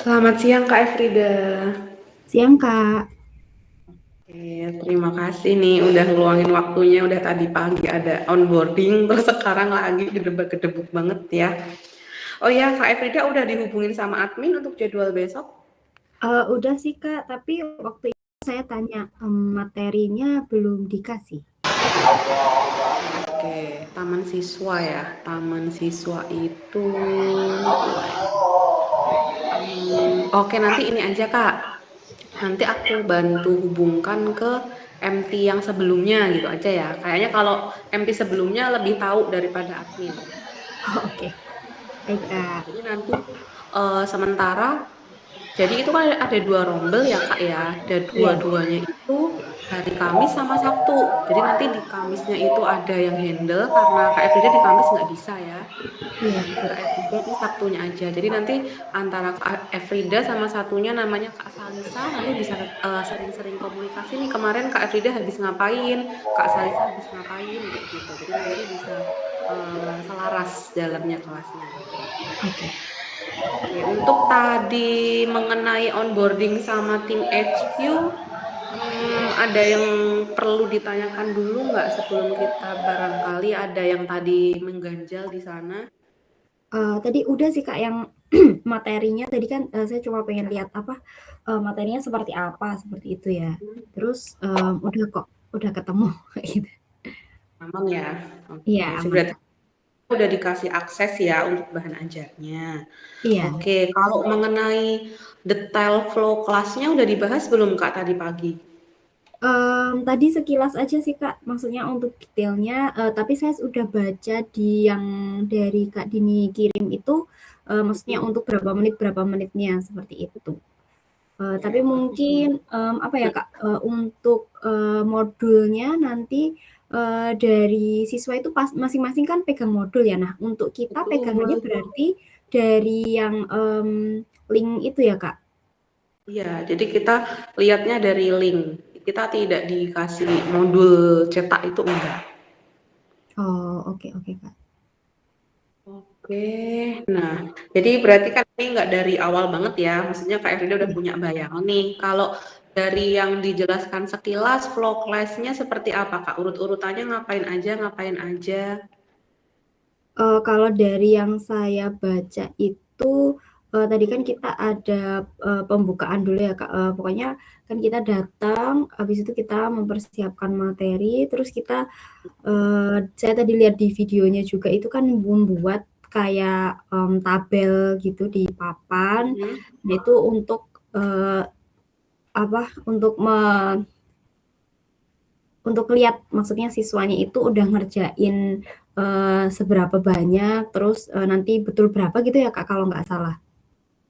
Selamat siang Kak Efrida. Siang, Kak. Terima kasih nih udah ngeluangin waktunya. Udah tadi pagi ada onboarding, terus sekarang lagi gedebak-gedebuk banget ya. Oh ya, Kak Efrida udah dihubungin sama admin untuk jadwal besok? Udah sih, Kak, tapi waktu itu saya tanya, materinya belum dikasih. Oke, taman siswa ya. Taman siswa itu... oke, nanti ini aja Kak. Nanti aku bantu hubungkan ke MT yang sebelumnya gitu aja ya. Kayaknya kalau MT sebelumnya lebih tahu daripada admin. Oh, oke. Baik, Kak. Jadi nanti sementara, jadi itu kan ada dua rombel ya Kak ya. Ada Iya. dua-duanya itu hari Kamis sama Sabtu. Jadi nanti di Kamisnya itu ada yang handle karena Kak Efrida di Kamis nggak bisa ya. Iya, Jadi betul. Kak Efrida di Sabtunya aja. Jadi nanti antara Kak Efrida sama satunya namanya Kak Salisa nanti bisa sering-sering komunikasi nih kemarin Kak Efrida habis ngapain, Kak Salisa habis ngapain kayak gitu. Jadi nanti bisa selaras jalannya kelasnya. Oke. Oke, untuk tadi mengenai onboarding sama tim HQ, ada yang perlu ditanyakan dulu nggak sebelum kita barangkali ada yang tadi mengganjal di sana? Tadi udah sih, Kak, yang materinya tadi kan, saya cuma pengen lihat apa, materinya seperti apa, seperti itu ya. Terus, udah kok, udah ketemu, kayak gitu. Aman ya? Iya, Oke, aman, berarti Kak. udah dikasih akses ya untuk bahan ajarnya. Iya. Oke, kalau mengenai detail flow kelasnya udah dibahas belum Kak tadi pagi? Tadi sekilas aja sih, Kak, maksudnya untuk detailnya, tapi saya sudah baca di yang dari Kak Dini kirim itu, maksudnya Mhm. untuk berapa menitnya, seperti itu. Tapi Ya, mungkin, apa ya, Kak, untuk, modulnya nanti, dari siswa itu masing-masing kan pegang modul ya. Nah, untuk kita pegangannya betul. berarti dari yang, link itu ya, Kak? Iya, jadi kita lihatnya dari link. Kita tidak dikasih modul cetak itu enggak. Oh, oke oke, Kak. Oke, nah jadi berarti kan ini nggak dari awal banget ya, maksudnya Kak Erida udah Iya. punya bayangan nih. Kalau dari yang dijelaskan sekilas, flow class-nya seperti apa Kak? Urut-urutannya ngapain aja, ngapain aja? Kalau dari yang saya baca itu, tadi kan kita ada, pembukaan dulu ya, Kak, pokoknya kan kita datang, habis itu kita mempersiapkan materi, terus kita, saya tadi lihat di videonya juga itu kan membuat kayak, tabel gitu di papan. Mhm. Nah, itu untuk, apa, untuk lihat maksudnya siswanya itu udah ngerjain, seberapa banyak, terus, nanti betul berapa gitu ya, Kak, kalau nggak salah.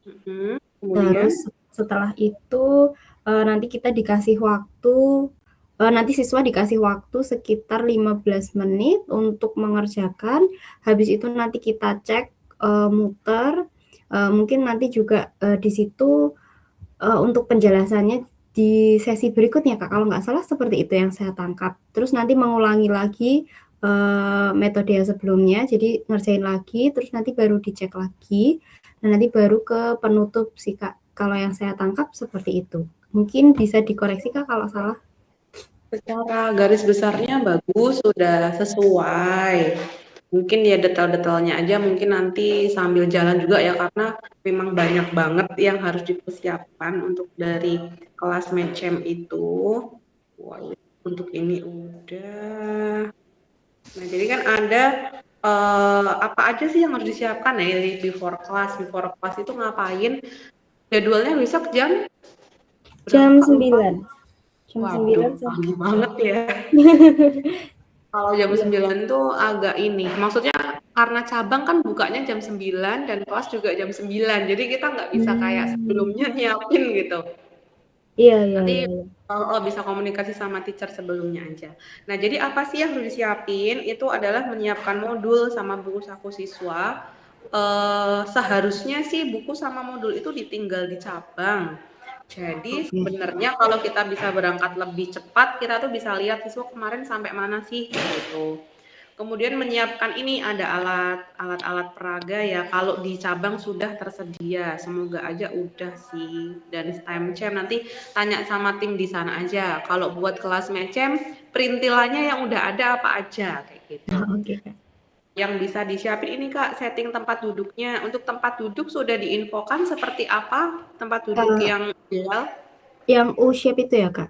Mhm. Terus Kemudian, setelah itu, nanti kita dikasih waktu nanti siswa dikasih waktu sekitar 15 menit untuk mengerjakan, habis itu nanti kita cek, muter, mungkin nanti juga, di situ, untuk penjelasannya di sesi berikutnya, Kak, kalau nggak salah seperti itu yang saya tangkap. Terus nanti mengulangi lagi, metode yang sebelumnya, jadi ngerjain lagi, terus nanti baru dicek lagi, dan nanti baru ke penutup sih, Kak. Kalau yang saya tangkap seperti itu. Mungkin bisa dikoreksi, Kak, kalau salah. secara garis besarnya bagus, sudah sesuai. Mungkin ya detail-detailnya aja mungkin nanti sambil jalan juga ya karena memang banyak banget yang harus dipersiapkan untuk dari kelas Medchamp itu. Wah, untuk ini udah. Nah, jadi kan ada apa aja sih yang harus disiapkan ya dari before class. Before class itu ngapain? Jadwalnya besok jam berapa Jam Kak lupa? 9. Jam Waduh, 9 pagi sampai banget ya. Kalau jam iya. 9 tuh agak ini, maksudnya karena cabang kan bukanya jam 9 dan kelas juga jam 9, jadi kita nggak bisa kayak Mmm. sebelumnya nyiapin gitu. Iya iya Nanti iya iya. bisa komunikasi sama teacher sebelumnya aja. Nah, jadi apa sih yang harus disiapin? Itu adalah menyiapkan modul sama buku saku siswa. Seharusnya sih buku sama modul itu ditinggal di cabang. Jadi Oke. sebenarnya kalau kita bisa berangkat lebih cepat, kita tuh bisa lihat siswa kemarin sampai mana sih gitu. Kemudian menyiapkan ini ada alat-alat peraga ya. Kalau di cabang sudah tersedia, semoga aja udah sih. Dan time champ nanti tanya sama tim di sana aja. Kalau buat kelas matchem, perintilannya yang udah ada apa aja kayak gitu. Oke, Kak. Yang bisa disiapin ini Kak, setting tempat duduknya. Untuk tempat duduk sudah diinfokan seperti apa tempat duduk Eee, yang ideal? yang U-shape itu ya, Kak?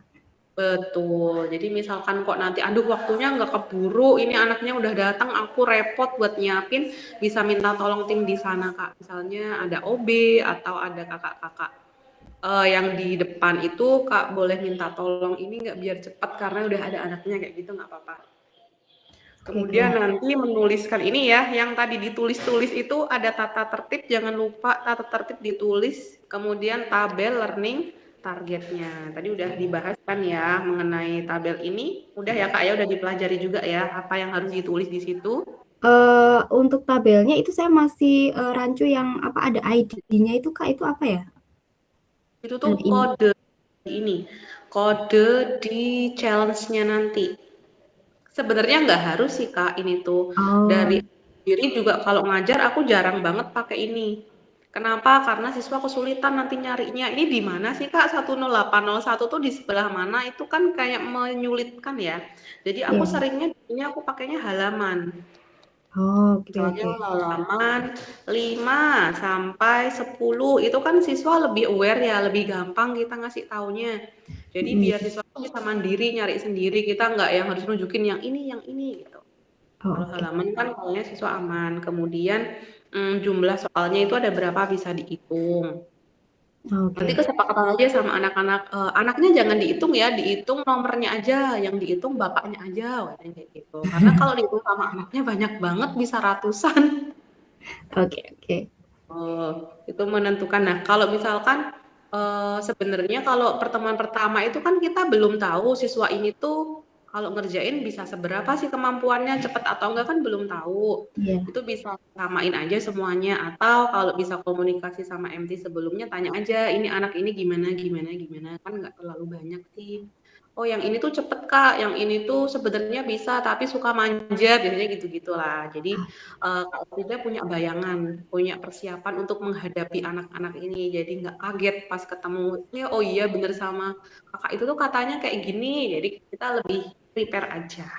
Betul. Jadi misalkan kok nanti, aduh waktunya nggak keburu, ini anaknya udah datang, aku repot buat nyiapin, bisa minta tolong tim di sana Kak. Misalnya ada OB atau ada kakak-kakak yang di depan itu Kak boleh minta tolong ini nggak biar cepat karena udah ada anaknya kayak gitu nggak apa-apa. Oke, Kemudian Kak. nanti menuliskan ini ya, yang tadi ditulis-tulis itu ada tata tertib, jangan lupa tata tertib ditulis, kemudian tabel learning targetnya. Tadi udah dibahas kan ya mengenai tabel ini, udah ya Kak ya, udah dipelajari juga ya apa yang harus ditulis di situ. Untuk tabelnya itu saya masih, rancu yang apa, ada ID-nya itu, Kak, itu apa ya? Itu tuh Ini. kode ini, kode di challenge-nya nanti. Sebenarnya nggak harus sih Kak ini tuh. Dari Oh, sendiri juga kalau ngajar aku jarang banget pakai ini. Kenapa? Karena siswa kesulitan nanti nyarinya. Ini di mana sih Kak? 10801 tuh di sebelah mana? Itu kan kayak menyulitkan ya. Jadi aku iya. seringnya ini aku pakainya halaman. Oh, oke Misalnya oke. halaman 5 sampai 10 itu kan siswa lebih aware ya, lebih gampang kita ngasih taunya. Jadi Mhm. biar siswa tuh bisa mandiri nyari sendiri, kita nggak yang harus nunjukin yang ini gitu. Oh, Kalau oke. halaman kan soalnya siswa aman. Kemudian jumlah soalnya itu ada berapa bisa dihitung. Nanti Oke. kesepakatan aja sama anak-anak, anaknya jangan dihitung ya, dihitung nomornya aja, yang dihitung bapaknya aja, katanya kayak gitu. Karena kalau dihitung sama anaknya banyak banget, bisa ratusan. Oke oke. Itu menentukan. Nah, kalau misalkan sebenarnya kalau pertemuan pertama itu kan kita belum tahu siswa ini tuh kalau ngerjain bisa seberapa sih kemampuannya, cepet atau enggak kan belum tahu. Iya. Itu bisa samain aja semuanya atau kalau bisa komunikasi sama MT sebelumnya tanya aja, ini anak ini gimana gimana gimana, kan nggak terlalu banyak sih. Oh yang ini tuh cepet Kak, yang ini tuh sebenarnya bisa tapi suka manja, biasanya gitu-gitulah. Jadi Kak Frida punya bayangan, punya persiapan untuk menghadapi anak-anak ini. Jadi nggak kaget pas ketemu, ya oh iya bener sama kakak itu tuh katanya kayak gini. Jadi kita lebih prepare aja.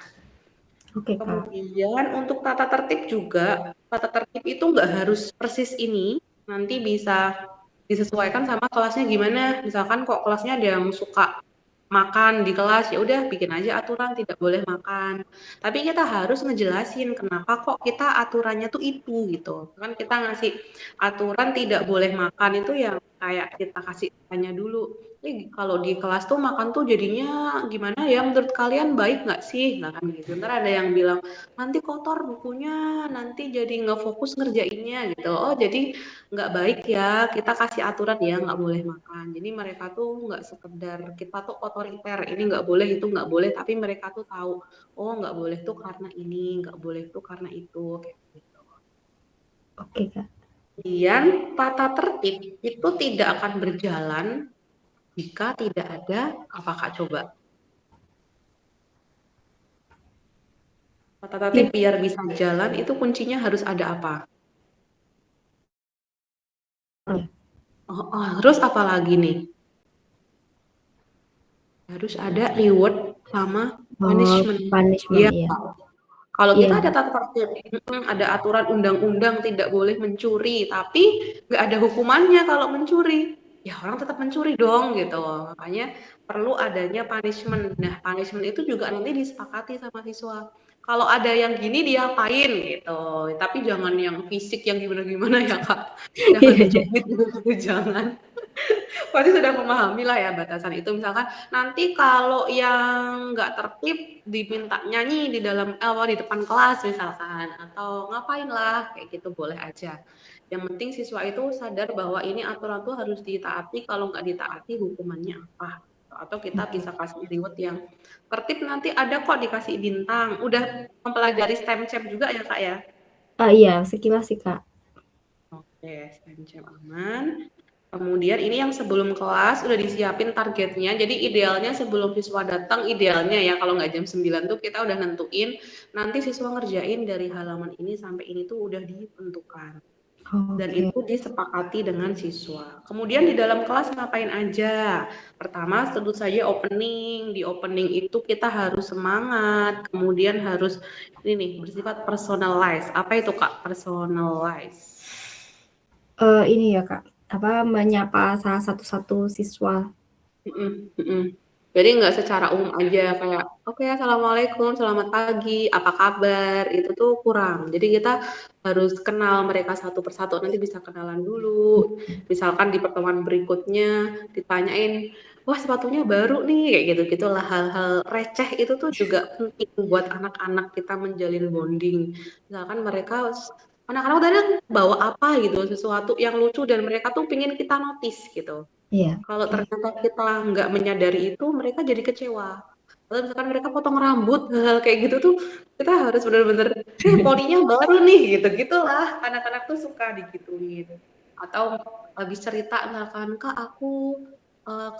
Oke, Kak. Kemudian untuk tata tertib juga, tata tertib itu nggak harus persis ini, nanti bisa disesuaikan sama kelasnya gimana. Misalkan kok kelasnya ada yang suka makan di kelas, ya udah bikin aja aturan tidak boleh makan. Tapi kita harus ngejelasin kenapa kok kita aturannya tuh itu gitu. Kan kita ngasih aturan tidak boleh makan itu yang kayak kita kasih tanya dulu. Kalau di kelas tuh makan tuh jadinya gimana ya menurut kalian baik nggak sih? Nah kan gitu. Ntar ada yang bilang nanti kotor bukunya, nanti jadi nggak fokus ngerjainnya gitu. Oh jadi nggak baik ya, kita kasih aturan ya nggak boleh makan. Jadi mereka tuh nggak sekedar kita tuh otoriter, ini nggak boleh, itu nggak boleh, tapi mereka tuh tahu, oh nggak boleh tuh karena ini, nggak boleh tuh karena itu, kayak gitu. Oke, Kak. Kemudian tata tertib itu tidak akan berjalan jika tidak ada apa Kak coba? Tata tertib Tip biar bisa jalan itu kuncinya harus ada apa? Oh, oh, terus apa lagi nih? Harus ada reward sama punishment. punishment, Iya, iya. kalau kita ada Iya. tata tertib, ada aturan undang-undang tidak boleh mencuri, tapi nggak ada hukumannya kalau mencuri. Ya orang tetap mencuri dong gitu. Makanya perlu adanya punishment. Nah, punishment itu juga nanti disepakati sama siswa. Kalau ada yang gini diapain gitu. Tapi jangan yang fisik yang gimana-gimana ya Kak. Jangan Iya iya. dicubit gitu, jangan. Pasti sudah memahami lah ya batasan itu. Misalkan nanti kalau yang nggak tertib diminta nyanyi di dalam di depan kelas misalkan atau ngapain lah kayak gitu boleh aja. Yang penting siswa itu sadar bahwa ini aturan tuh harus ditaati. Kalau nggak ditaati hukumannya apa? Atau kita Oke. bisa kasih reward yang tertib nanti ada kok dikasih bintang. Udah mempelajari STEM CHEM juga ya kak ya? Iya, sekilas sih, Kak. Oke, STEM CHEM aman. Kemudian ini yang sebelum kelas udah disiapin targetnya. Jadi idealnya sebelum siswa datang, idealnya ya kalau nggak jam 9 tuh kita udah nentuin nanti siswa ngerjain dari halaman ini sampai ini tuh udah ditentukan. Dan Oke. itu disepakati dengan siswa. Kemudian di dalam kelas ngapain aja? Pertama tentu saja opening. Di opening itu kita harus semangat, kemudian harus ini nih bersifat personalize. Apa itu Kak? Personalize. Ini ya Kak, apa, menyapa salah satu-satu siswa. Mhm mhm. Jadi nggak secara umum aja kayak, "Oke, assalamualaikum, selamat pagi, apa kabar?" Itu tuh kurang. Jadi kita harus kenal mereka satu persatu, nanti bisa kenalan dulu. Misalkan di pertemuan berikutnya ditanyain, "Wah, sepatunya baru nih," kayak gitu-gitulah. Hal-hal receh itu tuh juga penting buat anak-anak kita menjalin bonding. Misalkan mereka anak-anak kadang bawa apa gitu, sesuatu yang lucu dan mereka tuh pengen kita notice gitu. Iya, Kalau oke. ternyata kita nggak menyadari itu, mereka jadi kecewa. Kalau misalkan mereka potong rambut, hal-hal kayak gitu tuh, kita harus bener-bener, poninya baru nih, gitu-gitulah. Anak-anak tuh suka digituin. Atau habis cerita misalkan, "Kak, aku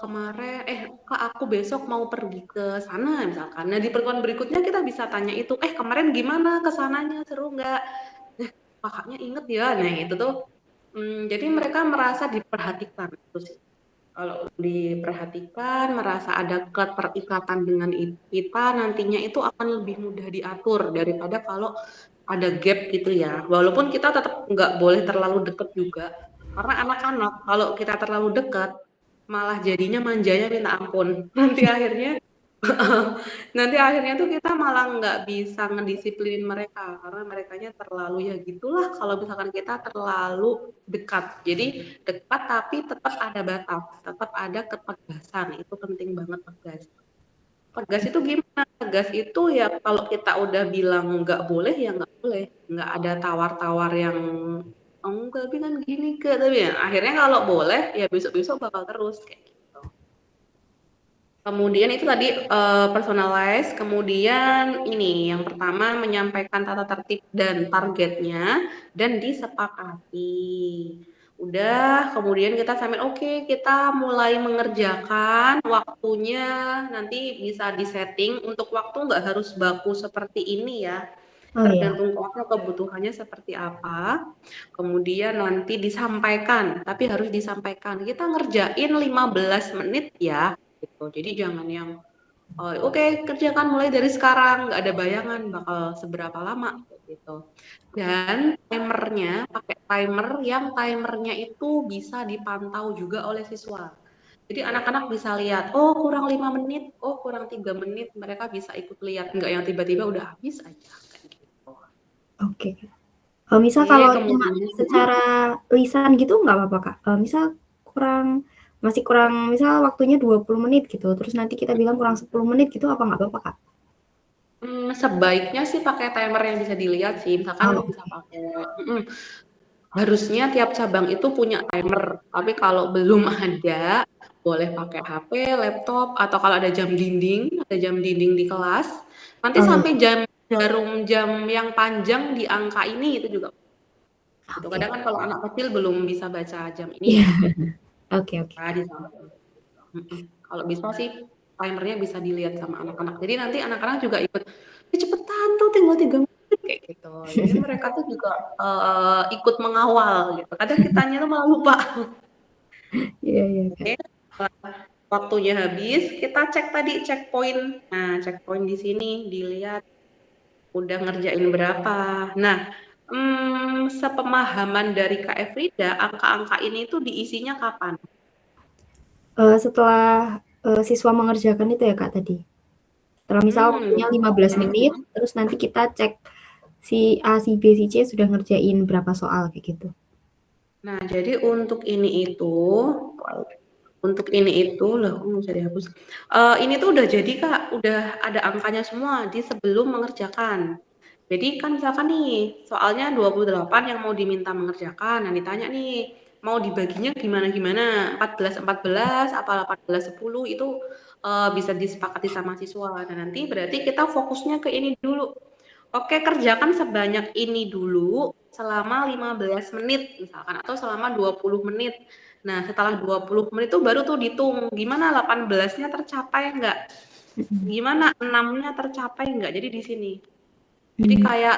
kemarin, Kak, aku besok mau pergi ke sana," misalkan. Nah, di pertemuan berikutnya kita bisa tanya itu, kemarin gimana ke sananya, seru nggak? Kakaknya inget ya?" Nah, itu tuh, jadi mereka merasa diperhatikan, itu sih. Kalau diperhatikan, merasa ada keterikatan dengan kita, nantinya itu akan lebih mudah diatur daripada kalau ada gap gitu ya. Walaupun kita tetap nggak boleh terlalu deket juga. Karena anak-anak kalau kita terlalu dekat, malah jadinya manjanya minta ampun. Nanti akhirnya tuh kita malah nggak bisa ngedisiplinin mereka karena merekanya terlalu ya gitulah kalau misalkan kita terlalu dekat. Jadi dekat tapi tetap ada batas, tetap ada ketegasan. Itu penting banget tegas. Tegas itu gimana? Tegas itu ya kalau kita udah bilang nggak boleh ya nggak boleh. Nggak ada tawar-tawar yang oh, enggak tapi kan gini ke tapi ya akhirnya kalau boleh ya besok-besok bakal terus kayak gitu. Kemudian itu tadi personalize, kemudian ini yang pertama menyampaikan tata tertib dan targetnya dan disepakati. Udah, kemudian kita sambil oke, kita mulai mengerjakan waktunya nanti bisa disetting untuk waktu nggak harus baku seperti ini ya. Oh iya, Tergantung kelasnya kebutuhannya seperti apa. Kemudian nanti disampaikan, tapi harus disampaikan. Kita ngerjain 15 menit ya gitu. Jadi jangan yang oke kerjakan mulai dari sekarang, nggak ada bayangan bakal seberapa lama gitu. Dan timernya pakai timer yang timernya itu bisa dipantau juga oleh siswa. Jadi anak-anak bisa lihat, oh kurang 5 menit, oh kurang 3 menit, mereka bisa ikut lihat, nggak yang tiba-tiba udah habis aja kayak gitu. oke. Misal Oke, kalau cuma kemudian secara lisan gitu nggak apa-apa, Kak? Misal kurang masih kurang misal waktunya 20 menit gitu, terus nanti kita bilang kurang 10 menit gitu, apa nggak apa-apa, Kak? sebaiknya sih pakai timer yang bisa dilihat sih, misalkan Oh, bisa pakai harusnya tiap cabang itu punya timer, tapi kalau belum ada, boleh pakai HP, laptop, atau kalau ada jam dinding di kelas, nanti oh sampai iya, jarum jam yang panjang di angka ini itu juga. Gitu. oke. Kadang kan kalau anak kecil belum bisa baca jam ini Iya, ya, oke oke. di samping. Kalau bisa sih timernya bisa dilihat sama anak-anak. Jadi nanti anak-anak juga ikut, cepetan tuh tinggal 3 menit kayak gitu. Jadi mereka tuh juga ikut mengawal gitu. Kadang kitanya tuh malah lupa. Iya iya, Kak. Oke, setelah waktunya habis, kita cek tadi checkpoint. Nah, checkpoint di sini dilihat udah ngerjain berapa. Nah, sepemahaman dari Kak Efrida, angka-angka ini tuh diisinya kapan? Setelah, siswa mengerjakan itu ya, Kak, tadi? Setelah misal waktunya 15 menit, terus nanti kita cek si A, si B, si C sudah ngerjain berapa soal, kayak gitu. Nah, jadi untuk ini itu loh, kok bisa dihapus? Ini tuh udah jadi Kak, udah ada angkanya semua di sebelum mengerjakan. Jadi kan misalkan nih, soalnya 28 yang mau diminta mengerjakan, nah ditanya nih, mau dibaginya gimana-gimana, 14-14 apa 18-10 itu bisa disepakati sama siswa. Nah nanti berarti kita fokusnya ke ini dulu. Oke, kerjakan sebanyak ini dulu selama 15 menit misalkan atau selama 20 menit. Nah, setelah 20 menit itu baru tuh dihitung, gimana 18-nya tercapai nggak? Mhm. Gimana 6-nya tercapai nggak? Jadi di sini. Jadi Mmm. kayak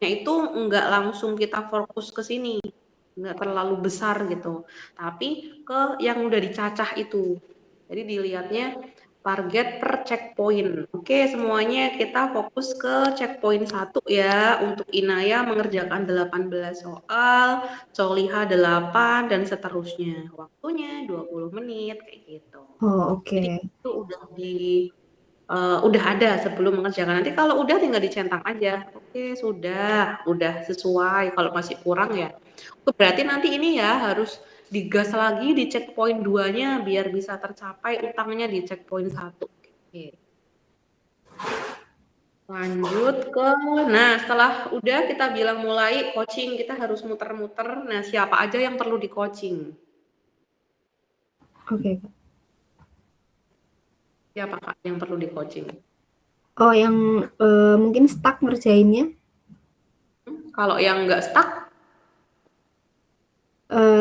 itu nggak langsung kita fokus ke sini, nggak terlalu besar gitu, tapi ke yang udah dicacah itu. Jadi dilihatnya target per checkpoint. Oke, semuanya kita fokus ke checkpoint 1 ya. Untuk Inaya mengerjakan 18 soal, Soliha 8 dan seterusnya. Waktunya 20 menit kayak gitu. Oh, Jadi oke. itu udah ada sebelum mengerjakan. Nanti kalau udah tinggal dicentang aja. Oke, udah sesuai. Kalau masih kurang ya. Berarti nanti ini ya harus digas lagi di checkpoint 2-nya biar bisa tercapai utangnya di checkpoint 1. Oke. Lanjut ke nah setelah udah kita bilang mulai coaching, kita harus muter-muter. Nah, siapa aja yang perlu di-coaching? Oke, Kak. Siapa Kak yang perlu di-coaching? Oh, yang, mungkin stuck ngerjainnya? Kalau yang nggak stuck?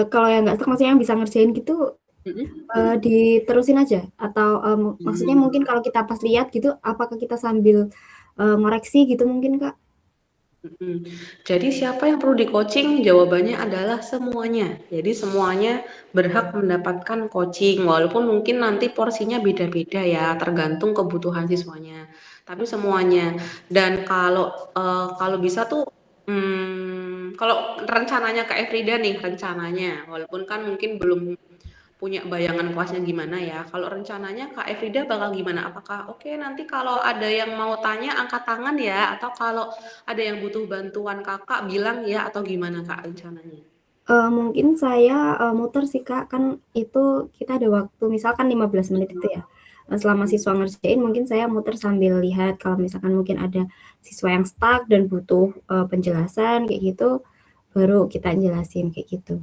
Kalau yang nggak stuck maksudnya yang bisa ngerjain gitu, Mhm. diterusin aja? Atau, maksudnya Hmm. mungkin kalau kita pas lihat gitu, apakah kita sambil, ngoreksi gitu mungkin, Kak? Mhm. Jadi siapa yang perlu di-coaching? Jawabannya adalah semuanya. Jadi semuanya berhak mendapatkan coaching, walaupun mungkin nanti porsinya beda-beda ya, tergantung kebutuhan siswanya. Tapi semuanya. Dan kalau bisa tuh, kalau rencananya Kak Efrida nih, rencananya, walaupun kan mungkin belum punya bayangan kelasnya gimana ya. Kalau rencananya Kak Efrida bakal gimana? Apakah oke nanti kalau ada yang mau tanya angkat tangan ya, atau kalau ada yang butuh bantuan Kakak bilang ya, atau gimana Kak rencananya? Mungkin saya, muter sih, Kak, kan itu kita ada waktu misalkan 15 menit itu ya, selama siswa ngerjain mungkin saya muter sambil lihat kalau misalkan mungkin ada siswa yang stuck dan butuh, penjelasan kayak gitu, baru kita jelasin kayak gitu.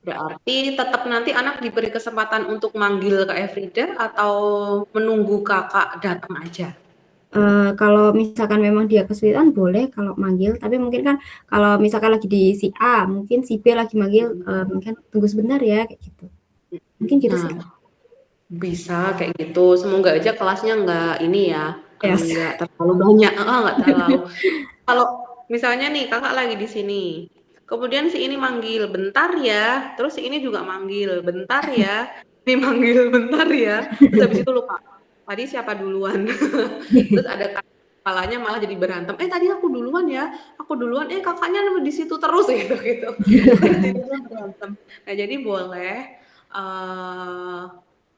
Berarti tetap nanti anak diberi kesempatan untuk manggil Kak Efrida atau menunggu Kakak datang aja? Kalau misalkan memang dia kesulitan boleh kalau manggil, tapi mungkin kan kalau misalkan lagi di si A, mungkin si B lagi manggil, mungkin tunggu sebentar ya, kayak gitu. Mungkin gitu sih, Nah, Kak. bisa kayak gitu. Semoga aja kelasnya nggak ini ya, Ya. nggak terlalu banyak. Nggak terlalu. Kalau misalnya nih kakak lagi di sini, kemudian si ini manggil bentar ya, terus si ini juga manggil bentar ya, ini manggil bentar ya, terus habis itu lupa. Tadi siapa duluan? Terus ada kalanya malah jadi berantem. Tadi aku duluan ya, aku duluan. Kakaknya di situ terus gitu gitu. Jadinya berantem. Nah jadi boleh. eh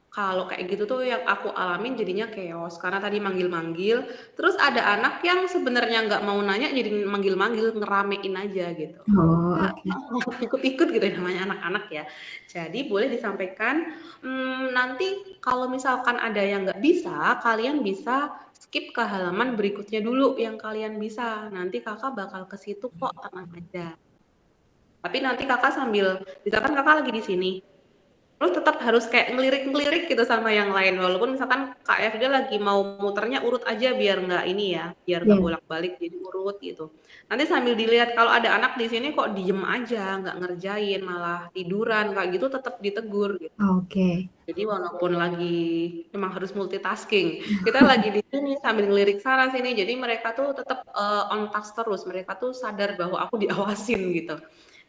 Kalau kayak gitu tuh yang aku alamin jadinya chaos karena tadi manggil-manggil, terus ada anak yang sebenarnya nggak mau nanya jadi manggil-manggil, ngeramein aja gitu. Oh, Ya, oke. ikut-ikut gitu ya namanya anak-anak ya. Jadi boleh disampaikan, nanti kalau misalkan ada yang nggak bisa, kalian bisa skip ke halaman berikutnya dulu yang kalian bisa. Nanti Kakak bakal ke situ kok, tenang aja. Tapi nanti Kakak sambil misalkan Kakak lagi di sini, terus tetap harus kayak ngelirik-ngelirik gitu sama yang lain walaupun misalkan KFD lagi mau muternya urut aja biar nggak ini ya biar nggak Iya. bolak-balik jadi urut gitu nanti sambil dilihat kalau ada anak di sini kok diem aja nggak ngerjain malah tiduran kayak gitu tetap ditegur gitu Oke. jadi walaupun lagi memang harus multitasking kita lagi di sini sambil ngelirik sana sini jadi mereka tuh tetap on task terus mereka tuh sadar bahwa aku diawasin gitu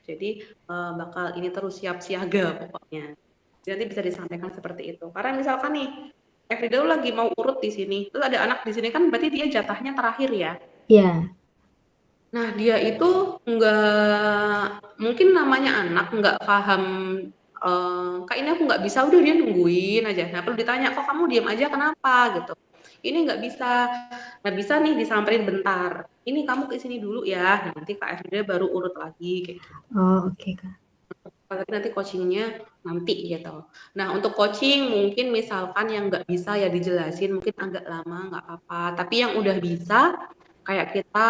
jadi bakal ini terus siap siaga pokoknya nanti bisa disampaikan seperti itu. Karena misalkan nih, Everyday lagi mau urut di sini, terus ada anak di sini kan berarti dia jatahnya terakhir ya. Iya. Nah dia itu nggak, mungkin namanya anak nggak paham, kak ini aku nggak bisa, udah dia nungguin aja. Nah perlu ditanya, kok kamu diam aja kenapa gitu. Ini nggak bisa nih disamperin bentar. Ini kamu ke sini dulu ya, nah, nanti Kak Everyday baru urut lagi kayak gitu. Oh, oke, Kak. Tapi nanti coachingnya nanti gitu. Nah untuk coaching mungkin misalkan yang nggak bisa ya dijelasin mungkin agak lama nggak apa-apa. Tapi yang udah bisa kayak kita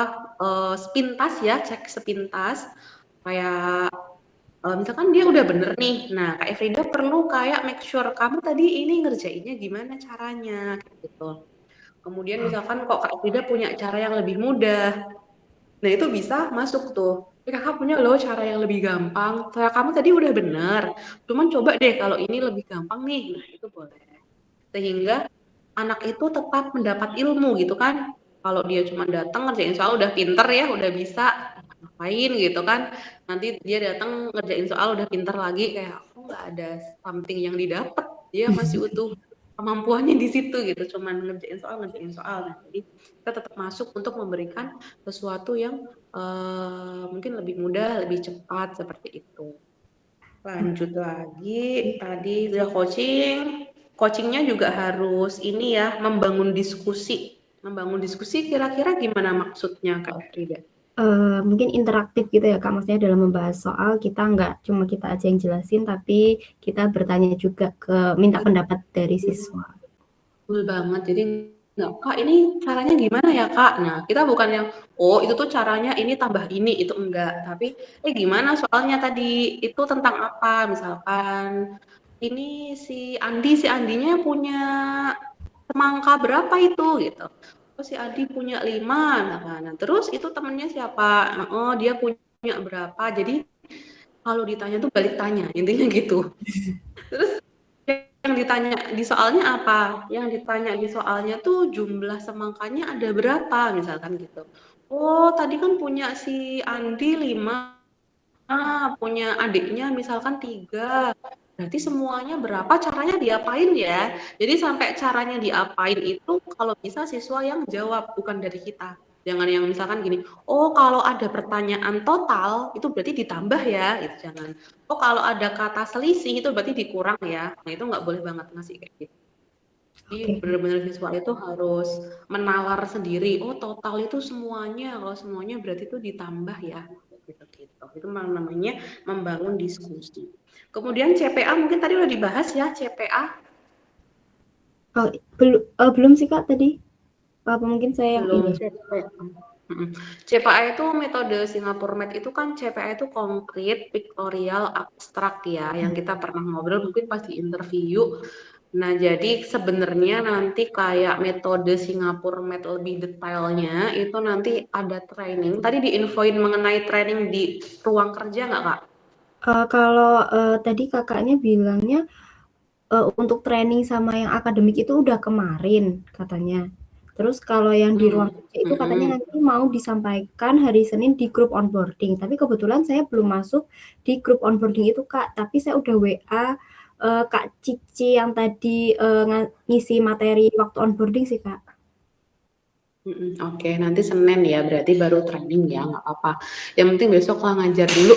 sepintas ya cek sepintas kayak misalkan dia udah bener nih. Nah Kak Efrida perlu kayak make sure kamu tadi ini ngerjainnya gimana caranya kayak gitu. Kemudian misalkan kok Kak Efrida punya cara yang lebih mudah. Nah itu bisa masuk tuh. Kakak punya loh cara yang lebih gampang. Cara kamu tadi udah bener, cuman coba deh kalau ini lebih gampang nih. Nah, itu boleh. Sehingga anak itu tetap mendapat ilmu gitu kan. Kalau dia cuma datang ngerjain soal udah pinter ya, udah bisa ngapain gitu kan. Nanti dia datang ngerjain soal udah pinter lagi kayak aku nggak ada something yang didapat. Dia masih utuh kemampuannya di situ gitu, cuman ngerjain soal. Nah, jadi kita tetap masuk untuk memberikan sesuatu yang mungkin lebih mudah, lebih cepat seperti itu. Lanjut lagi, tadi udah coaching. Coachingnya juga harus ini ya, membangun diskusi. Membangun diskusi kira-kira gimana maksudnya Kak Frida? Mungkin interaktif gitu ya Kak, maksudnya dalam membahas soal kita nggak cuma kita aja yang jelasin, tapi kita bertanya juga minta pendapat dari siswa. Betul banget. Jadi nggak, Kak ini caranya gimana ya Kak? Nah kita bukan yang, oh itu tuh caranya ini tambah ini, itu enggak. Tapi, gimana soalnya tadi, itu tentang apa? Misalkan, ini si Andinya punya semangka berapa itu? Gitu. Oh si Adi punya 5. Nah, terus itu temennya siapa? Oh dia punya berapa? Jadi kalau ditanya tuh balik tanya, intinya gitu. Terus yang ditanya di soalnya apa? Yang ditanya di soalnya tuh jumlah semangkanya ada berapa? Misalkan gitu. Oh, tadi kan punya si Andi 5, punya adiknya misalkan 3. Berarti semuanya berapa? Caranya diapain ya? Jadi sampai caranya diapain itu kalau bisa siswa yang jawab, bukan dari kita. Jangan yang misalkan gini, oh kalau ada pertanyaan total itu berarti ditambah ya, itu jangan. Oh kalau ada kata selisih itu berarti dikurang ya. Nah itu nggak boleh banget ngasih kayak gitu. Jadi Oke. benar-benar siswa itu harus menalar sendiri. Oh total itu semuanya. Kalau semuanya berarti itu ditambah ya. Gitu. Itu namanya membangun diskusi. Kemudian CPA mungkin tadi udah dibahas ya CPA. Belum sih Kak tadi. Apa mungkin saya yang Belum ini? CPA. CPA itu metode Singapore Med itu kan CPA itu konkret, pictorial, abstrak ya. Yang kita pernah ngobrol mungkin pas di interview. Nah, jadi sebenarnya nanti kayak metode Singapore Med lebih detailnya itu nanti ada training. Tadi diinfoin mengenai training di ruang kerja nggak, Kak? Kalau tadi kakaknya bilangnya untuk training sama yang akademik itu udah kemarin katanya. Terus kalau yang di ruang kerja itu katanya Mm-mm. nanti mau disampaikan hari Senin di grup onboarding. Tapi kebetulan saya belum masuk di grup onboarding itu Kak. Tapi saya udah WA Kak Cici yang tadi ngisi materi waktu onboarding sih Kak. Oke, nanti Senin ya, berarti baru training ya, nggak apa-apa. Yang penting besok lah ngajar dulu.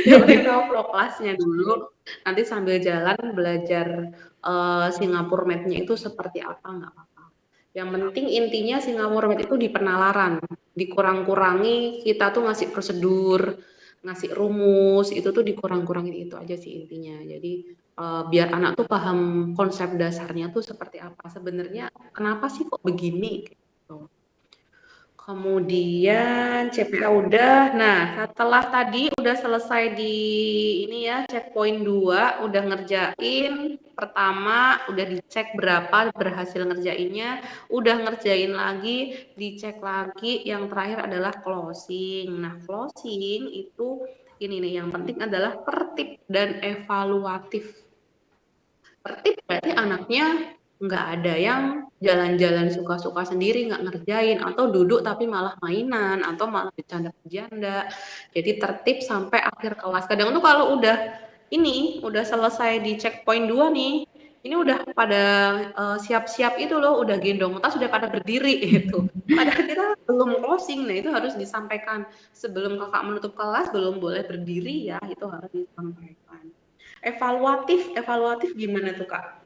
Yang penting tahu flow kelasnya dulu. Nanti sambil jalan belajar Singapore Med-nya itu seperti apa, nggak apa-apa. Yang penting intinya Singapore Med itu di penalaran, dikurang-kurangi kita tuh ngasih prosedur, ngasih rumus, itu tuh dikurang-kurangin itu aja sih intinya. Jadi biar anak tuh paham konsep dasarnya tuh seperti apa. Sebenarnya kenapa sih kok begini? Gitu. Kemudian CPA udah. Nah, setelah tadi udah selesai di ini ya, checkpoint 2, udah ngerjain pertama, udah dicek berapa berhasil ngerjainnya, udah ngerjain lagi, dicek lagi, yang terakhir adalah closing. Nah, closing itu ini nih yang penting adalah tertib dan evaluatif. Tertib berarti anaknya nggak ada yang jalan-jalan suka-suka sendiri nggak ngerjain atau duduk tapi malah mainan atau malah bercanda-bercanda. Jadi tertib sampai akhir kelas. Kadang tuh kalau udah selesai di checkpoint 2 nih, ini udah pada siap-siap itu loh, udah gendong tas sudah pada berdiri gitu. Padahal kita belum closing. Nah, itu harus disampaikan sebelum kakak menutup kelas, belum boleh berdiri ya, itu harus disampaikan. Evaluatif gimana tuh Kak?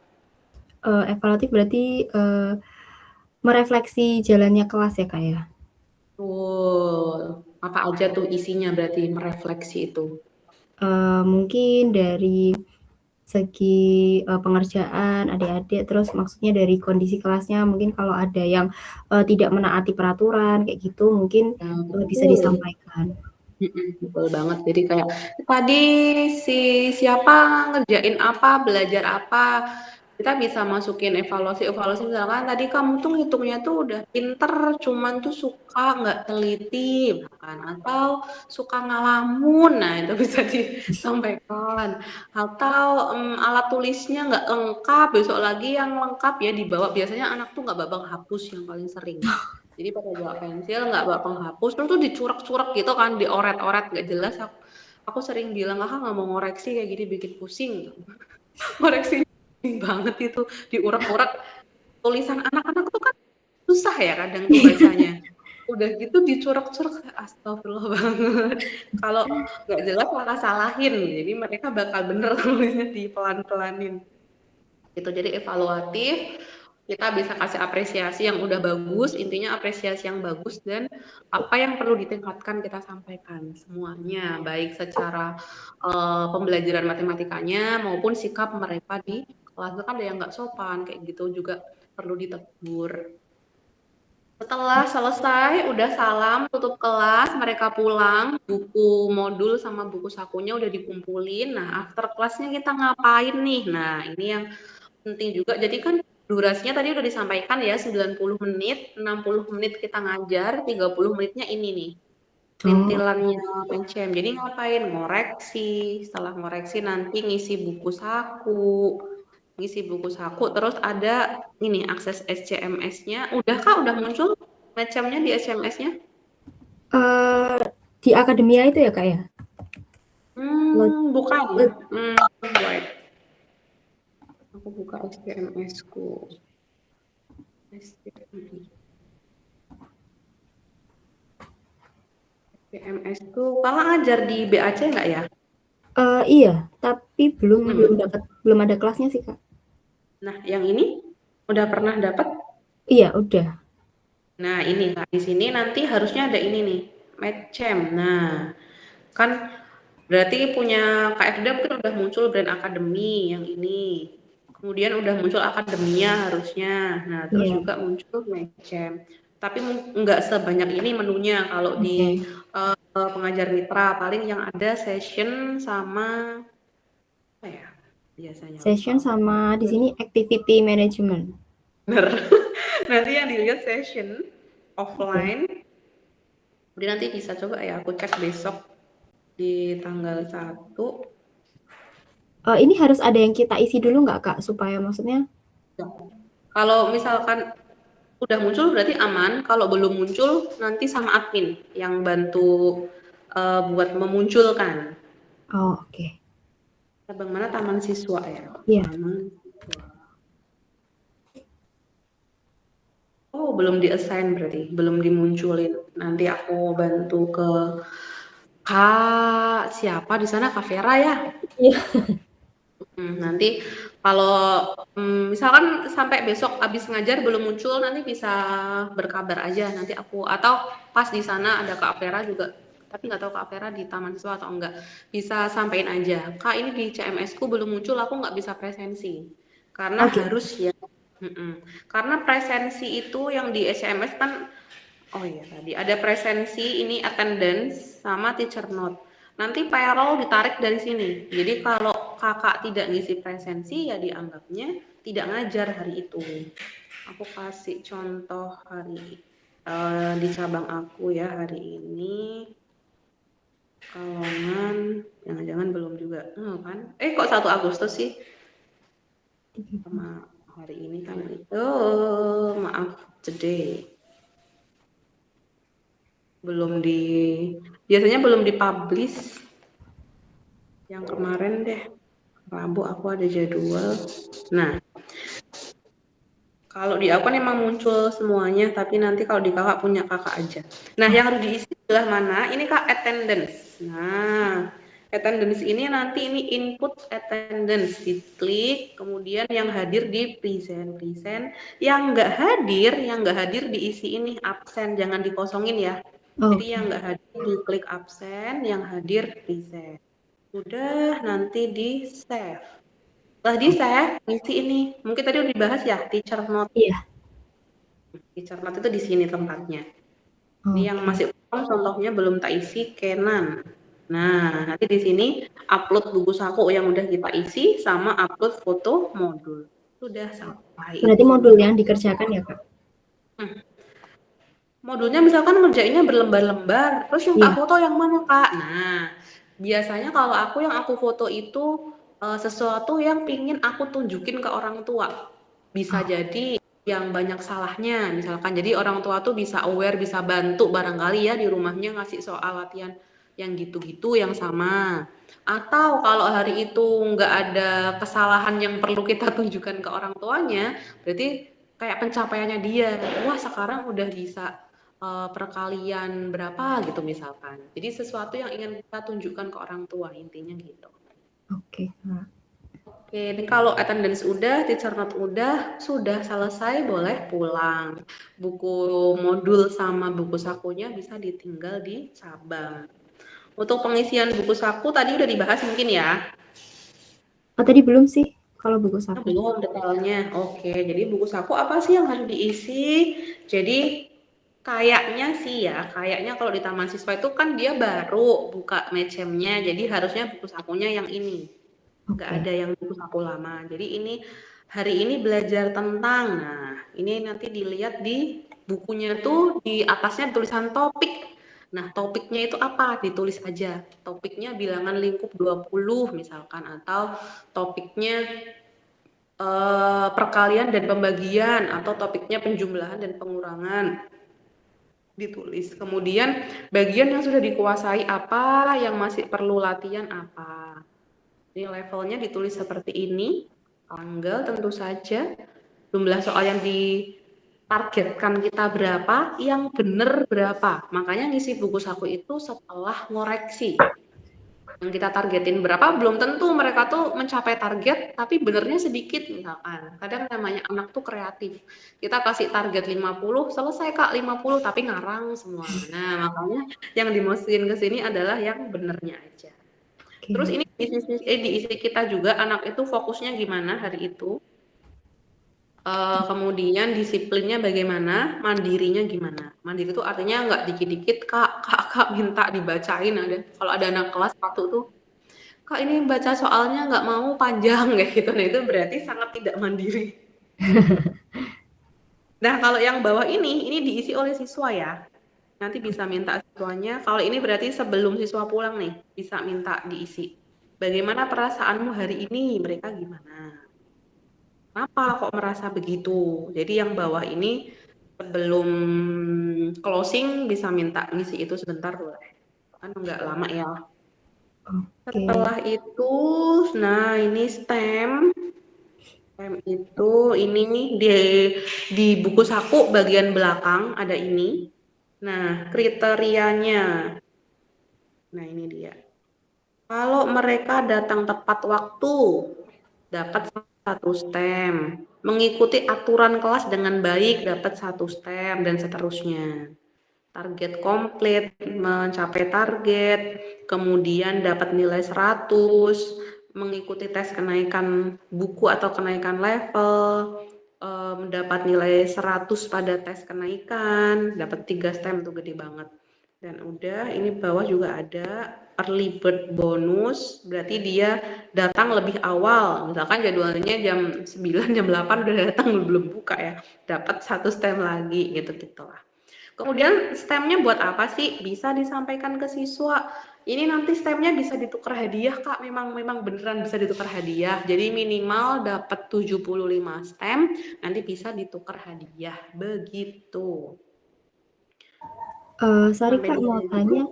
Evaluatif berarti merefleksi jalannya kelas ya Kak ya? Apa aja tuh isinya berarti merefleksi itu? Mungkin dari segi pengerjaan adik-adik, terus maksudnya dari kondisi kelasnya mungkin kalau ada yang tidak menaati peraturan kayak gitu mungkin bisa Betul. disampaikan. Betul banget. Jadi kayak tadi si siapa ngerjain apa, belajar apa, kita bisa masukin evaluasi misalkan tadi kamu tuh ngitungnya tuh udah pinter, cuman tuh suka nggak teliti, misalkan, atau suka ngalamun, nah itu bisa disampaikan. Atau alat tulisnya nggak lengkap, besok lagi yang lengkap ya dibawa. Biasanya anak tuh nggak bawa penghapus yang paling sering. Jadi pada bawa pensil, nggak bawa penghapus, terus tuh dicurak-curak gitu kan, dioret-oret nggak jelas. Aku sering bilang, kakak nggak mau ngoreksi kayak gini bikin pusing. Koreksi banget itu, diurak-urak. Tulisan anak-anak tuh kan susah ya kadang tuh bacanya. Udah gitu dicoret-coret, astagfirullah banget. Kalau nggak jelas malah salahin, jadi mereka bakal bener tulisnya dipelan-pelanin. Itu jadi evaluatif, kita bisa kasih apresiasi yang udah bagus, intinya apresiasi yang bagus dan apa yang perlu ditingkatkan kita sampaikan semuanya, baik secara pembelajaran matematikanya maupun sikap mereka di kelas. Itu kan ada yang nggak sopan kayak gitu juga perlu ditegur. Setelah selesai, udah salam, tutup kelas, mereka pulang, buku modul sama buku sakunya udah dikumpulin. Nah, after kelasnya kita ngapain nih? Nah, ini yang penting juga. Jadi kan durasinya tadi udah disampaikan ya 90 menit, 60 menit kita ngajar, 30 menitnya ini nih. Oh, Perintilannya pencem. Jadi ngapain? Ngoreksi. Setelah ngoreksi nanti ngisi buku saku. Terus ada ini akses SCMS-nya. Udah kah? Udah muncul pencemnya di SCMS-nya? di akademia itu ya, Kak, ya? Bukan. Wait. Aku buka SCMS-ku. SCMS. PMS tuh Kakak ngajar di BAC nggak ya? Iya, tapi belum Hmm. belum dapat belum ada kelasnya sih, Kak. Nah, yang ini udah pernah dapat? Iya, udah. Nah, ini Kak, di sini nanti harusnya ada ini nih, Medchem. Nah, kan berarti punya KFD mungkin udah muncul brand akademi yang ini. Kemudian udah muncul akademinya harusnya. Nah, terus Iya, juga muncul Medchem. Tapi nggak sebanyak ini menunya kalau di oke. pengajar mitra. Paling yang ada session sama apa ya? Biasanya lupa Session aku. sama di sini activity management. Bener. Nanti yang dilihat session Oke. offline. Jadi nanti bisa coba ya aku cek besok di tanggal 1. Ini harus ada yang kita isi dulu nggak, Kak? Supaya maksudnya Kalau misalkan udah muncul berarti aman, kalau belum muncul nanti sama admin yang bantu buat memunculkan. oh, oke. Cabang mana Taman Siswa ya? Iya. Taman Siswa. Oh, belum di-assign berarti, belum dimunculin. Nanti aku bantu ke Kak siapa di sana, Kak Vera ya? Iya. Nanti kalau misalkan sampai besok habis ngajar belum muncul, nanti bisa berkabar aja nanti aku atau pas di sana ada Kak Vera juga, tapi nggak tahu Kak Vera di Taman Siswa atau enggak, bisa sampein aja, "Kak ini di CMS-ku belum muncul, aku nggak bisa presensi." Karena Oke. harus ya karena presensi itu yang di SMS kan. Oh iya tadi ada presensi ini attendance sama teacher note. Nanti payroll ditarik dari sini. Jadi kalau kakak tidak ngisi presensi ya dianggapnya tidak ngajar hari itu. Aku kasih contoh hari di cabang aku ya hari ini. Kalongan, jangan-jangan belum juga. Kan? Kok 1 Agustus sih? Sama hari ini kan itu. Maaf, today. Biasanya belum dipublish. Yang kemarin deh, Rabu aku ada jadwal. Nah, kalau di aku kan emang muncul semuanya, tapi nanti kalau di kakak punya kakak aja. Nah, Oh, yang harus diisi adalah mana? Ini kak attendance. Nah, attendance ini nanti ini input attendance diklik, kemudian yang hadir di present. Yang nggak hadir diisi ini absen, jangan dikosongin ya. Jadi oke. yang nggak hadir diklik absen, yang hadir present. Udah nanti di save. Setelah di Oh, save, ngisi ini. Mungkin tadi udah dibahas ya, teacher note. iya. Teacher note itu di sini tempatnya. Ini yang Oke. masih kosong contohnya belum tak isi Kenan. Nah, nanti di sini upload buku saku yang udah kita isi sama upload foto modul. sudah sampai Berarti itu. modul yang dikerjakan ya, Kak? Hmm. Modulnya misalkan ngerjainnya berlembar-lembar, terus yang Iya. tak foto yang mana, Kak? Nah, biasanya kalau aku yang aku foto itu sesuatu yang pingin aku tunjukin ke orang tua. Bisa Oh, jadi yang banyak salahnya, misalkan jadi orang tua tuh bisa aware, bisa bantu barangkali ya di rumahnya ngasih soal latihan yang gitu-gitu yang sama. Atau kalau hari itu nggak ada kesalahan yang perlu kita tunjukkan ke orang tuanya, berarti kayak pencapaiannya dia. Wah, sekarang udah bisa perkalian berapa gitu misalkan. Jadi sesuatu yang ingin kita tunjukkan ke orang tua, intinya gitu. oke, Kak. Oke, ini kalau attendance udah, teacher note udah, sudah selesai, boleh pulang. Buku modul sama buku sakunya bisa ditinggal di cabang. Untuk pengisian buku saku tadi udah dibahas mungkin ya? Oh, tadi belum sih kalau buku saku. Belum detailnya. Oke, jadi buku saku apa sih yang harus diisi? Jadi kayaknya sih ya, kayaknya kalau di taman siswa itu kan dia baru buka mecemnya, jadi harusnya buku sakunya yang ini. Nggak Oke. ada yang buku saku lama. Jadi ini hari ini belajar tentang, nah ini nanti dilihat di bukunya tuh di atasnya tulisan topik. Nah, topiknya itu apa? Ditulis aja. Topiknya bilangan lingkup 20 misalkan, atau topiknya perkalian dan pembagian, atau topiknya penjumlahan dan pengurangan, ditulis. Kemudian bagian yang sudah dikuasai apa, yang masih perlu latihan apa. Ini levelnya ditulis seperti ini, tanggal tentu saja, jumlah soal yang ditargetkan kita berapa, yang benar berapa. Makanya ngisi buku saku itu setelah ngoreksi. Yang kita targetin berapa belum tentu mereka tuh mencapai target, tapi benernya sedikit misalkan. Kadang namanya anak tuh kreatif. Kita kasih target 50, selesai Kak 50 tapi ngarang semua. Nah, makanya yang dimasukin ke sini adalah yang benernya aja. Terus Oke. ini diisi kita juga anak itu fokusnya gimana hari itu. Kemudian disiplinnya bagaimana, mandirinya gimana. Mandiri itu artinya nggak dikit-dikit kak minta dibacain. Kalau ada anak kelas satu tuh, Kak ini baca soalnya nggak mau panjang kayak gitu. Nah itu berarti sangat tidak mandiri. Nah kalau yang bawah ini diisi oleh siswa ya. Nanti bisa minta siswanya. Kalau ini berarti sebelum siswa pulang nih, bisa minta diisi. Bagaimana perasaanmu hari ini? Mereka gimana? Kenapa kok merasa begitu? Jadi yang bawah ini sebelum closing bisa minta ngisi itu sebentar boleh. Kan nggak lama ya. Oke. Setelah itu, nah ini stem. Itu ini nih di buku saku bagian belakang ada ini. Nah, kriterianya. Nah, ini dia. Kalau mereka datang tepat waktu, dapat satu stem. Mengikuti aturan kelas dengan baik, dapat satu stem dan seterusnya. Target komplit, mencapai target, kemudian dapat nilai 100, mengikuti tes kenaikan buku atau kenaikan level, mendapat nilai 100 pada tes kenaikan, dapat 3 stem tuh gede banget. Dan udah, ini bawah juga ada early bird bonus, berarti dia datang lebih awal. Misalkan jadwalnya jam 9, jam 8 udah datang belum buka ya. Dapat satu stem lagi gitu-gitu lah. Kemudian stemnya buat apa sih? Bisa disampaikan ke siswa. Ini nanti stemnya bisa ditukar hadiah, Kak. Memang beneran bisa ditukar hadiah. Jadi minimal dapat 75 stem, nanti bisa ditukar hadiah. Begitu. Sorry Sampai Kak, di mau sini dulu. tanya,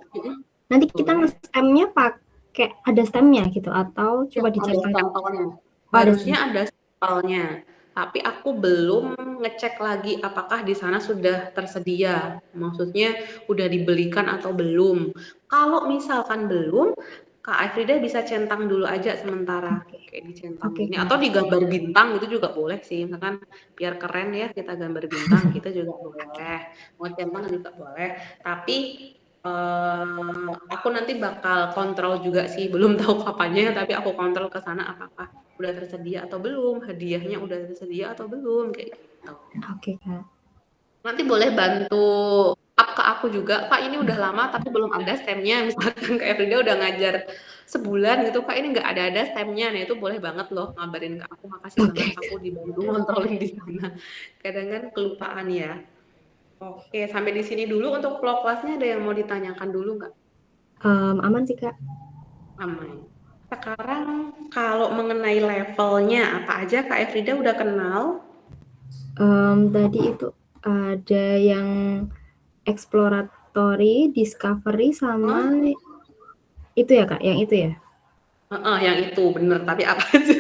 nanti kita Boleh. nge-stemnya pakai ada stemnya gitu atau Ya, coba ada diceritakan? sampelnya. Oh, ada Harusnya stem. ada sampelnya. Tapi aku belum ngecek lagi apakah di sana sudah tersedia. Maksudnya udah dibelikan atau belum. Kalau misalkan belum, Kak Afrida bisa centang dulu aja sementara. Oke. Kayak dicentang Oke, gini. Kak. Atau digambar bintang itu juga boleh sih. Misalkan biar keren ya kita gambar bintang, kita juga boleh. Mau centang juga boleh. Tapi aku nanti bakal kontrol juga sih, belum tahu kapannya, tapi aku kontrol ke sana apakah udah tersedia atau belum, hadiahnya udah tersedia atau belum, kayak gitu. Oke, Kak. Nanti boleh bantu up ke aku juga, "Kak ini udah lama tapi belum ada stemnya." Misalkan Kak Efrida udah ngajar sebulan gitu, "Kak ini nggak ada stemnya." Nah itu boleh banget loh ngabarin ke aku, makasih banget Oke. aku dibantu ngontrolin di sana. Kadang kan kelupaan ya. Oke, sampai di sini dulu untuk vlog kelasnya ada yang mau ditanyakan dulu nggak? Aman sih, Kak. Aman. Sekarang kalau mengenai levelnya, apa aja Kak Efrida udah kenal? Tadi itu ada yang exploratory, discovery, Hah? sama itu ya, Kak? Yang itu ya? Heeh, yang itu bener, tapi apa aja?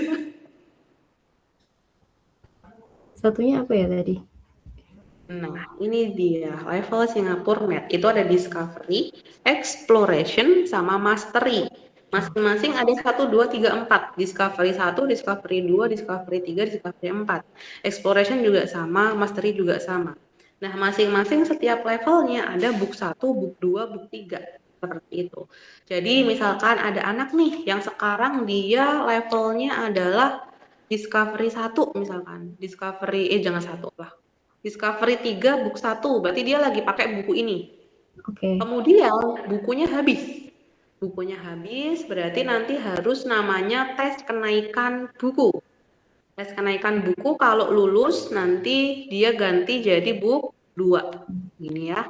Satunya apa ya tadi? Nah, ini dia level Singapore Med. Itu ada Discovery, Exploration, sama Mastery. Masing-masing ada 1, 2, 3, 4. Discovery 1, Discovery 2, Discovery 3, Discovery 4. Exploration juga sama, Mastery juga sama. Nah, masing-masing setiap levelnya ada book 1, book 2, book 3. Seperti itu. Jadi, misalkan ada anak nih yang sekarang dia levelnya adalah Discovery 1 misalkan. Discovery, jangan 1 lah. Discovery 3 book 1, berarti dia lagi pakai buku ini. Oke. Kemudian bukunya habis. Bukunya habis berarti nanti harus namanya tes kenaikan buku. Tes kenaikan buku kalau lulus nanti dia ganti jadi book 2. Gini ya.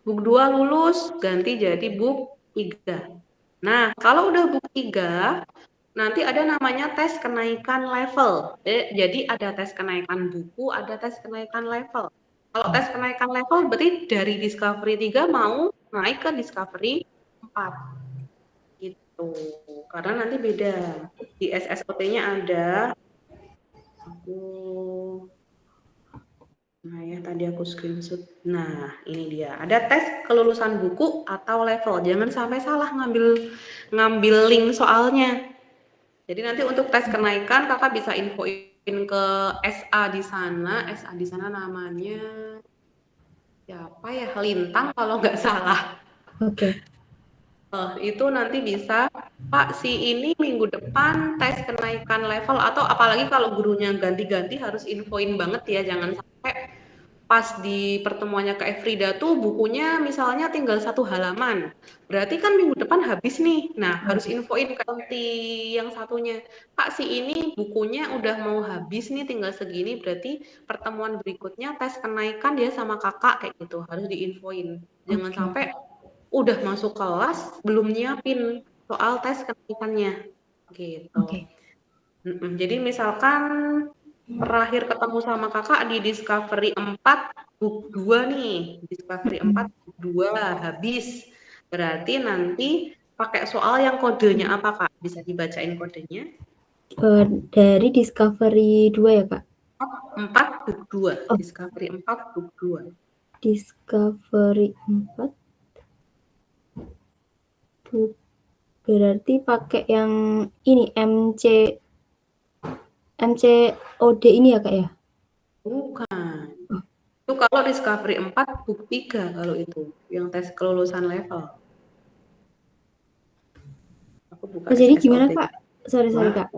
Book 2 lulus ganti jadi book 3. Nah, kalau udah book 3 nanti ada namanya tes kenaikan level. Jadi ada tes kenaikan buku, ada tes kenaikan level. Kalau tes kenaikan level berarti dari Discovery 3 mau naik ke Discovery 4 gitu. Karena nanti beda. Di SSOT-nya ada aku Nah ya tadi aku screenshot. Nah, ini dia. Ada tes kelulusan buku atau level. Jangan sampai salah ngambil ngambil link soalnya. Jadi nanti untuk tes kenaikan kakak bisa infoin ke SA di sana. SA di sana namanya siapa ya? Lintang kalau nggak salah. Oke. Itu nanti bisa Pak si ini minggu depan tes kenaikan level atau apalagi kalau gurunya ganti-ganti harus infoin banget ya jangan sampai pas di pertemuannya Kak Efrida tuh bukunya misalnya tinggal 1 halaman. Berarti kan minggu depan habis nih. Nah, harus infoin ke nanti yang satunya. Kak, si ini bukunya udah mau habis nih tinggal segini. Berarti pertemuan berikutnya tes kenaikan dia sama kakak kayak gitu. Harus diinfoin. Jangan Oke. sampai udah masuk kelas belum nyiapin soal tes kenaikannya. Gitu. Oke. Jadi misalkan terakhir ketemu sama kakak di Discovery 4 book 2 nih. Discovery 4 book 2 habis. Berarti nanti pakai soal yang kodenya apa Kak? Bisa dibacain kodenya? Dari Discovery 2 ya, Kak? 4 book 2. Oh, Discovery 4 book 2. Discovery 4 book. Berarti pakai yang ini MCOD ini ya, Kak ya? Bukan. Oh. Itu kalau Discovery 4 book 3 kalau itu yang tes kelulusan level. Aku buka Oh, jadi gimana, SSOT. Kak? Sorry, Kak.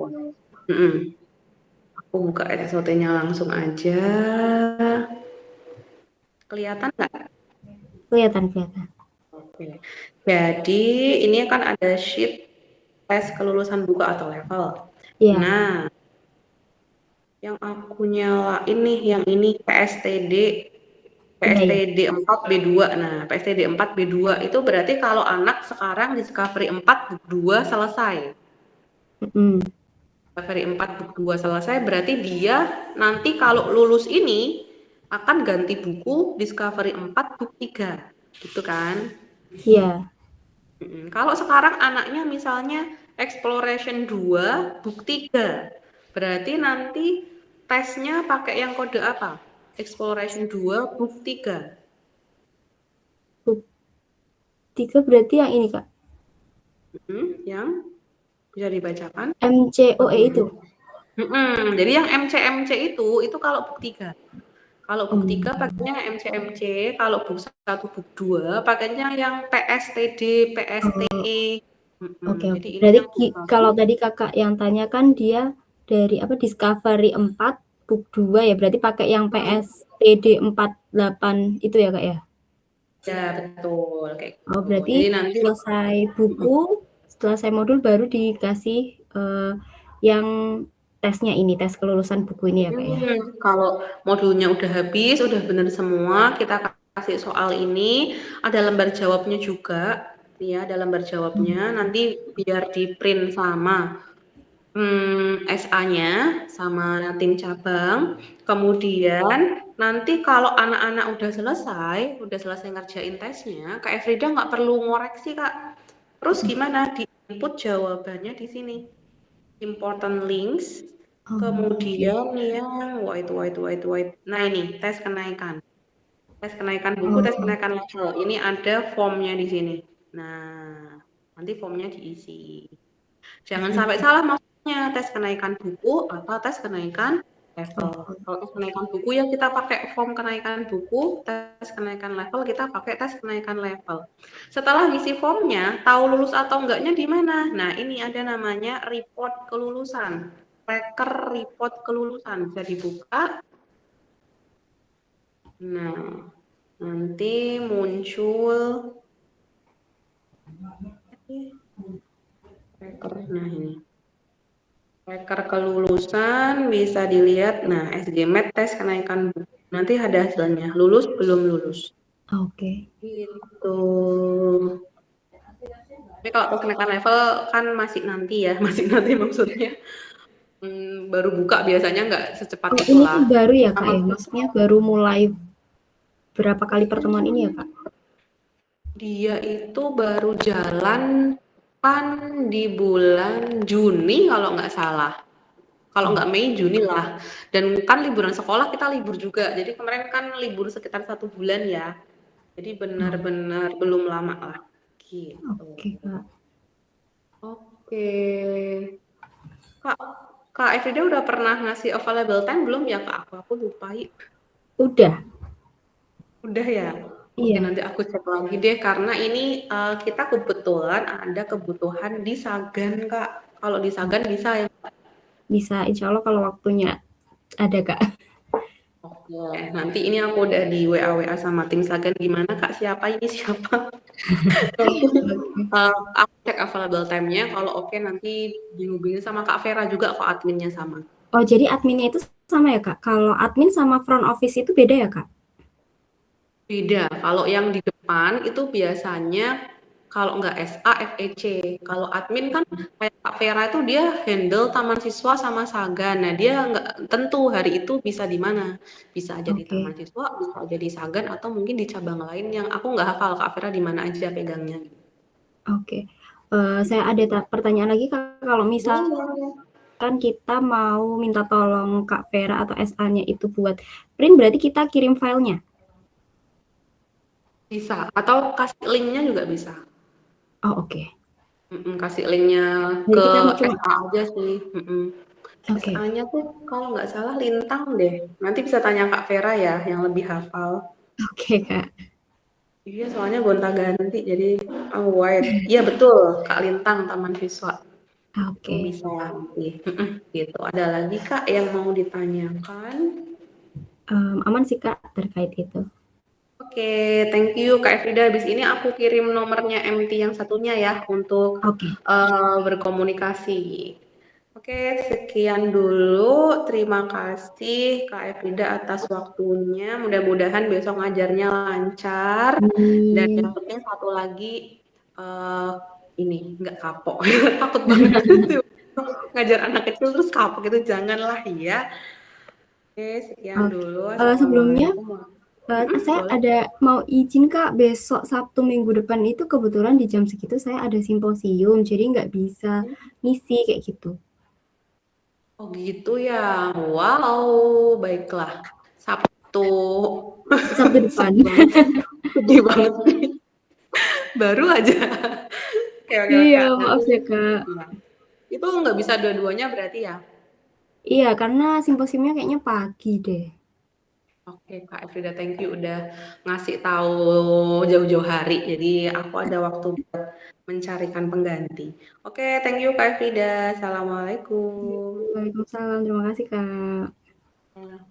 Aku buka SSOT-nya langsung aja. Kelihatan nggak? Kelihatan. Oke. Jadi ini kan ada sheet tes kelulusan buku atau level. Iya. Nah, yang aku nyalain nih yang ini PSTD Iya. 4 B2. Nah, PSTD 4 B2 itu berarti kalau anak sekarang Discovery 4 book 2 selesai. Discovery 4 book 2 selesai berarti dia nanti kalau lulus ini akan ganti buku Discovery 4 book 3. Gitu kan? Iya. Kalau sekarang anaknya misalnya Exploration 2 book 3. Berarti nanti tesnya pakai yang kode apa? Exploration 2 book 3. Book 3 berarti yang ini, Kak? Yang bisa dibacakan? MCOE itu? Jadi yang MC itu kalau book 3. Kalau book 3 pakainya MC, kalau book 1, book 2 pakainya yang PSTD, PSTE. Oke. Jadi ini Berarti yang book 1. kalau tadi Kakak yang tanya kan dia dari Discovery 4 book 2 ya, berarti pakai yang PSTD 48 itu ya, Kak ya? Ya, betul, kayak Oh, gitu. berarti Jadi nanti selesai modul baru dikasih yang tesnya ini, tes kelulusan buku ini ya, Kak ya? kalau modulnya udah habis, udah bener semua, kita kasih soal ini, ada lembar jawabnya juga, ya, ada lembar jawabnya, nanti biar di-print sama SA-nya sama tim cabang. Kemudian nanti kalau anak-anak udah selesai ngerjain tesnya, Kak Efrida nggak perlu ngoreksi, Kak. Terus gimana? Di input jawabannya di sini. Important links, Oh, oke. kemudian yang wait. Nah ini tes kenaikan. Tes kenaikan buku, tes Oh, kenaikan level. Ini ada formnya di sini. Nah, nanti formnya diisi. Jangan sampai salah maksudnya tes kenaikan buku atau tes kenaikan level. oh, Kalau tes kenaikan buku ya kita pakai form kenaikan buku, tes kenaikan level kita pakai tes kenaikan level. Setelah ngisi formnya, tahu lulus atau enggaknya di mana? Nah, ini ada namanya report kelulusan. Tracker report kelulusan bisa dibuka. Nah, nanti muncul tracker. Nah, ini. Tracker kelulusan bisa dilihat, nah SGMAT tes kenaikan buku. Nanti ada hasilnya, lulus belum lulus. oke. Gitu. Tapi kalau tes kenaikan level kan masih nanti ya, masih nanti maksudnya. Baru buka biasanya nggak secepat Oh, ini tuh itulah. baru ya, Kak Sama ya? Maksudnya baru mulai berapa kali pertemuan ini ya, Kak? dia itu baru jalan kan di bulan Juni kalau nggak salah. Kalau Oh, nggak Mei, Juni lah. Dan kan liburan sekolah kita libur juga. Jadi kemarin kan libur sekitar 1 bulan ya. Jadi oh, benar-benar belum lama lah. Gitu. oke, Kak. Oke. Kak, Kak Evida udah pernah ngasih available time belum ya ke aku? Aku lupa. Udah, Udah ya? Oke, iya, nanti aku cek lagi deh. Karena ini kita kebetulan ada kebutuhan di Sagan, Kak. Kalau di Sagan bisa ya. bisa. Insya Allah kalau waktunya ada, Kak. Oke, nanti ini aku udah di WA sama tim Sagan gimana Kak, siapa ini siapa? Nanti Oke. aku cek available time-nya, kalau oke nanti dihubungin sama Kak Vera juga kok adminnya sama. Oh, jadi adminnya itu sama ya, Kak? Kalau admin sama front office itu beda ya, Kak? Beda, kalau yang di depan itu biasanya kalau nggak SA, FEC. Kalau admin kan kayak Kak Vera itu dia handle taman siswa sama Sagan. Nah dia nggak tentu hari itu bisa di mana. Bisa aja di taman Oke, siswa, bisa aja di Sagan, atau mungkin di cabang lain yang aku nggak hafal Kak Vera di mana aja pegangnya. oke. Saya ada pertanyaan lagi, Kak. Kalau Boleh. misalkan kita mau minta tolong Kak Vera atau SA-nya itu buat print, berarti kita kirim filenya? Bisa, atau kasih linknya juga bisa. Oh, oke. Kasih linknya Jadi ke kita cuma SA aja sih. oke, SA-nya tuh kalau nggak salah Lintang deh. Nanti bisa tanya Kak Vera ya, yang lebih hafal. oke, Kak. Iya, soalnya gonta-ganti, jadi wait. Iya betul, Kak Lintang Taman Siswa. Itu Oke. bisa nanti. Gitu. Ada lagi Kak yang mau ditanyakan? Aman sih, Kak, terkait itu. Oke, thank you Kak Efrida. Habis ini aku kirim nomornya MT yang satunya ya untuk Oke. berkomunikasi. Oke, sekian dulu. Terima kasih Kak Efrida atas waktunya. Mudah-mudahan besok ngajarnya lancar. Dan yang Amin. penting satu lagi, eh, ini nggak kapok. Takut banget ngajar anak kecil terus kapok itu janganlah ya. Oke, sekian Oke. dulu. Sebelumnya Assalamualaikum. saya Boleh. ada mau izin Kak, besok Sabtu minggu depan itu kebetulan di jam segitu saya ada simposium, jadi nggak bisa ngisi kayak gitu. Oh gitu ya. Wow, baiklah. Sabtu. Sabtu depan. Sedih banget. Sedih banget. Baru aja. Oke, Iya, Kak. Nanti maaf ya Kak. ya. Itu nggak bisa dua-duanya berarti ya? Iya, karena simposiumnya kayaknya pagi deh. Oke, Kak Frida, thank you udah ngasih tahu jauh-jauh hari. Jadi aku ada waktu buat mencarikan pengganti. Oke, thank you Kak Frida. Assalamualaikum. Waalaikumsalam, terima kasih Kak.